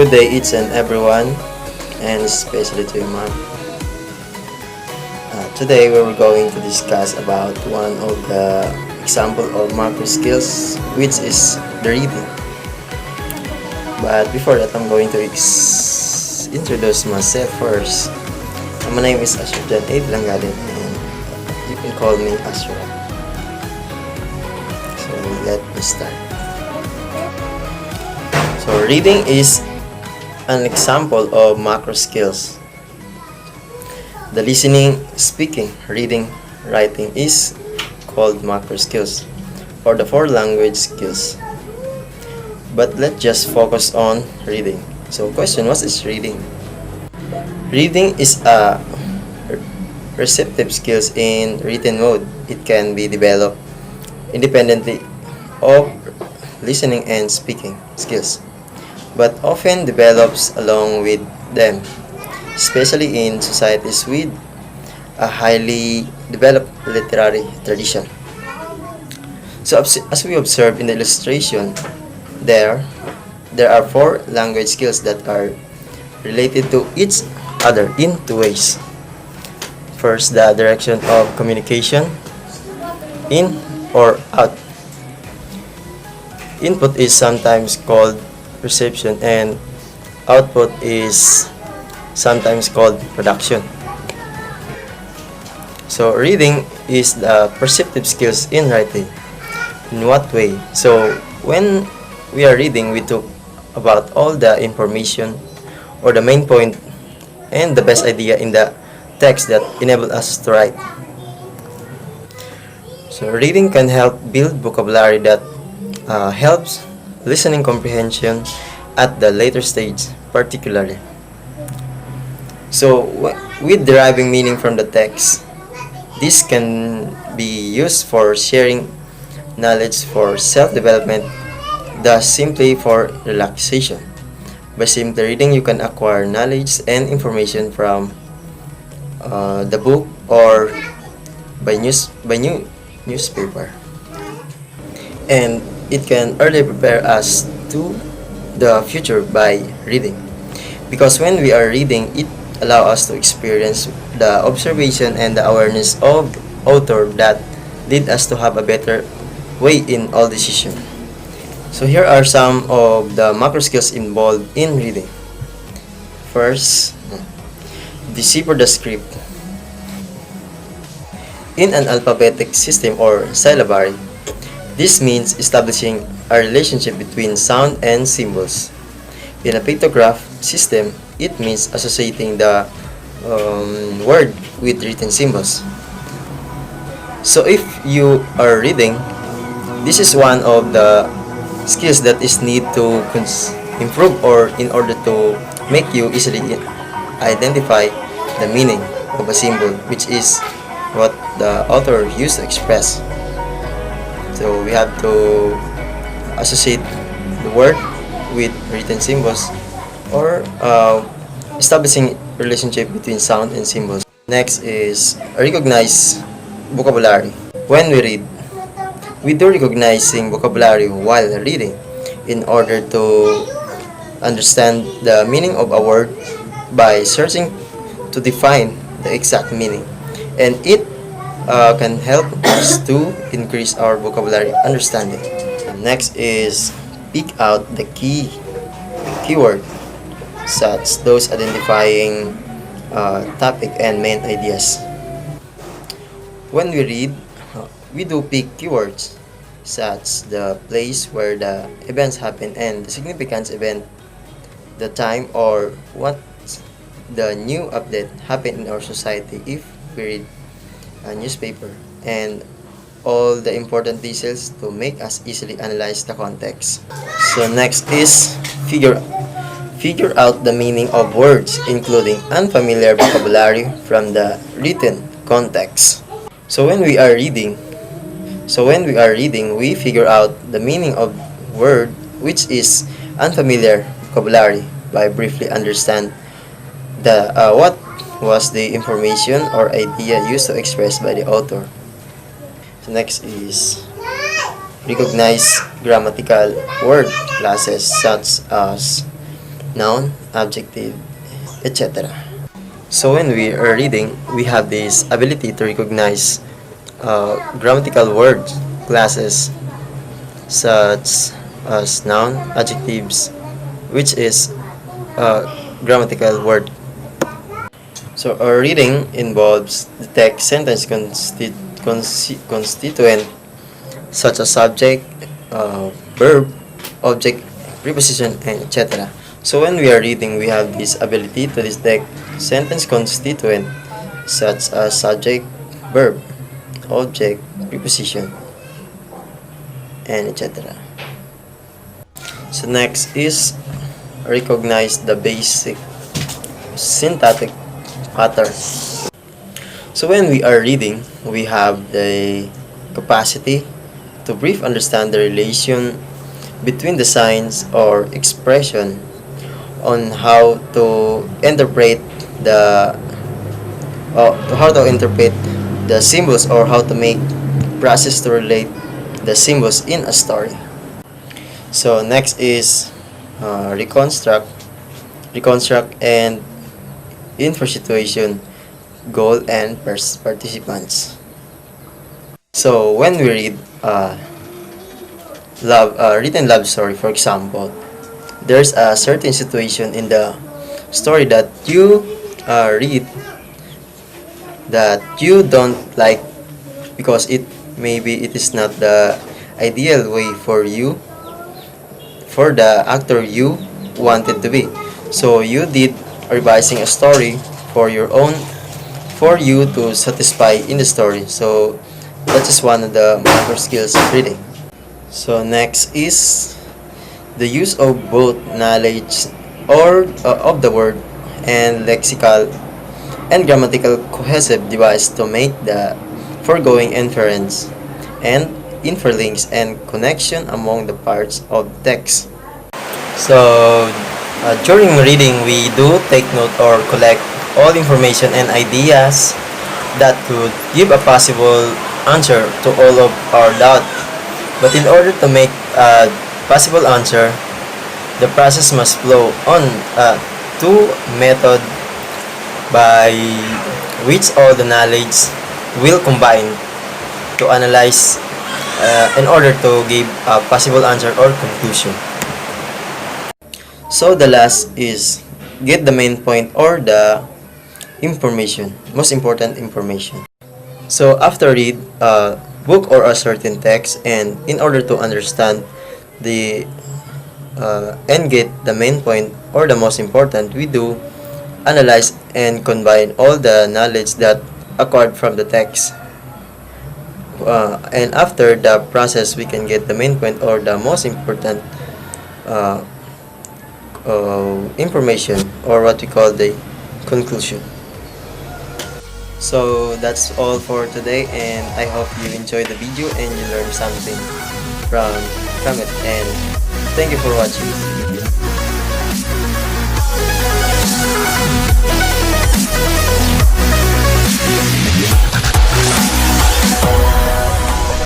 Good day each and everyone, and especially to your mom. Today we were going to discuss about one of the example of macro skills, which is the reading. But before that, I'm going to introduce myself first. My name is ASHRAF DILANGALEN, and you can call me ASHRAF. So let me start. So reading is an example of macro skills. The listening, speaking, reading, writing is called macro skills, or the four language skills. But let's just focus on reading. So question, what is reading? Reading is a receptive skills in written mode. It can be developed independently of listening and speaking skills, but often develops along with them, especially in societies with a highly developed literary tradition. So as we observe in the illustration, there are four language skills that are related to each other in two ways. First, the direction of communication, in or out. Input is sometimes called reception, and output is sometimes called production. So reading is the perceptive skills in writing. In what way? So when we are reading, we talk about all the information or the main point and the best idea in the text that enable us to write. So reading can help build vocabulary that helps listening comprehension at the later stage particularly. So with deriving meaning from the text, this can be used for sharing knowledge, for self-development, thus simply for relaxation. By simply reading, you can acquire knowledge and information from the book or by newspaper, and it can early prepare us to the future by reading, because when we are reading, it allows us to experience the observation and the awareness of author that lead us to have a better way in all decision. So here are some of the macro skills involved in reading. First, decipher the script. In an alphabetic system or syllabary, this means establishing a relationship between sound and symbols. In a pictograph system, it means associating the word with written symbols. So if you are reading, this is one of the skills that is need to improve, or in order to make you easily identify the meaning of a symbol, which is what the author used to express. So we have to associate the word with written symbols, or establishing relationship between sound and symbols. Next is recognize vocabulary. When we read, we do recognizing vocabulary while reading in order to understand the meaning of a word by searching to define the exact meaning, and it can help us to increase our vocabulary understanding. Next is pick out the keyword, such those identifying topic and main ideas. When we read, we do pick keywords, such the place where the events happen and the significance event, the time, or what the new update happened in our society if we read a newspaper, and all the important details to make us easily analyze the context. So next is figure out the meaning of words, including unfamiliar vocabulary from the written context. So when we are reading, we figure out the meaning of word which is unfamiliar vocabulary by briefly understand the what was the information or idea used to express by the author. So next is recognize grammatical word classes such as noun, adjective, etc. So when we are reading, we have this ability to recognize grammatical word classes such as noun, adjectives, which is grammatical word. So our reading involves the text sentence constituent such as subject, verb, object, preposition, and etc. So when we are reading, we have this ability to detect sentence constituent such as subject, verb, object, preposition, and etc. So next is recognize the basic syntactic pattern. So when we are reading, we have the capacity to brief understand the relation between the signs or expression on how to interpret the symbols, or how to make process to relate the symbols in a story. So next is reconstruct and info situation, goal, and participants. So when we read written love story, for example, there's a certain situation in the story that you read that you don't like, because maybe it is not the ideal way for the actor you wanted to be. So you did revising a story for you to satisfy in the story. So that is one of the master skills of reading. So next is the use of both knowledge of the word and lexical and grammatical cohesive device to make the foregoing inference and interlinks and connection among the parts of text. So during reading, we do take note or collect all information and ideas that could give a possible answer to all of our doubt. But in order to make a possible answer, the process must flow on two methods by which all the knowledge will combine to analyze in order to give a possible answer or conclusion. So the last is get the main point or the information, most important information. So after read a book or a certain text, and in order to understand the and get the main point or the most important, we do analyze and combine all the knowledge that acquired from the text. And after the process, we can get the main point or the most important information, or what we call the conclusion. So that's all for today, and I hope you enjoyed the video and you learned something from it, and thank you for watching.